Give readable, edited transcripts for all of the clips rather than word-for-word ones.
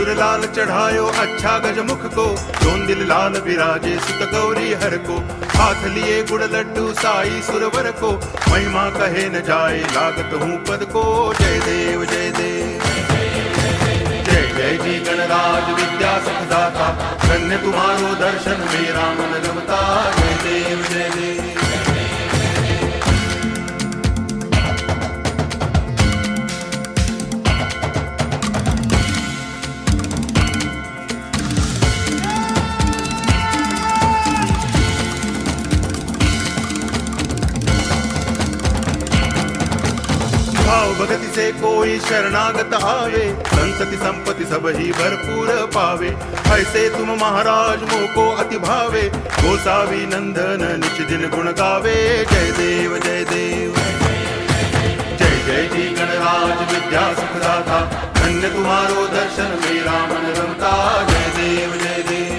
सिंदूर लाल चढ़ायो अच्छा गजमुख को, दोन दिल लाल विराजे सुत गौरी हर को। हाथ लिए गुड़ लड्डू साई सुरवर को, महिमा कहे न जाए लागत हूँ पद को। जय देव जय देव जय जय जी गणराज विद्या सुखदाता, धन्य तुम्हारो दर्शन मेरा मन रमता। जय देव जय देव भाव भगति से कोई शरणागत आवे, संतति संपत्ति सब ही भरपूर पावे। ऐसे तुम महाराज मोको अति भावे, गोसावी नंदन निच दिन गुण गावे। जय देव जय देव जय जय जी गणराज विद्या सुखदाता, धन्य तुम्हारो दर्शन मेरा मन रमता। जय देव जय देव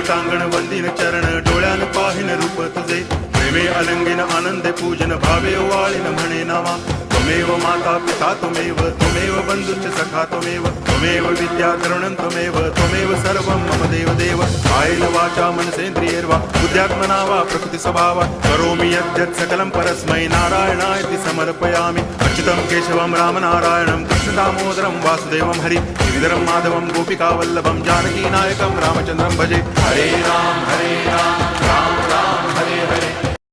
टांगण वंदिन चरण, डोळ्यान पाहिन रूप तुझे। प्रेमे अलंगिन आनंदे पूजन, भावे ओवाळीन म्हणे नावा। त्वमेव माता पिता त्वमेव, त्वमेव बंधुश्च सखा त्वमेव, त्वमेव विद्या तरुणं त्वमेव, त्वमेव सर्वं मम देव देव। कायेन वाचा मनसेन्द्रियैर्वा बुद्ध्यात्मना वा प्रकृति स्वभावात् करोमि यद्यत् सकलं परस्मै नारायणायति समर्पयामि। अच्युतं केशवं रामनारायणं कृष्ण दामोदरं वासुदेवं हरि गिरिधरं माधवं गोपिकावल्लभं जानकी नायकं रामचन्द्रं भजे। हरे राम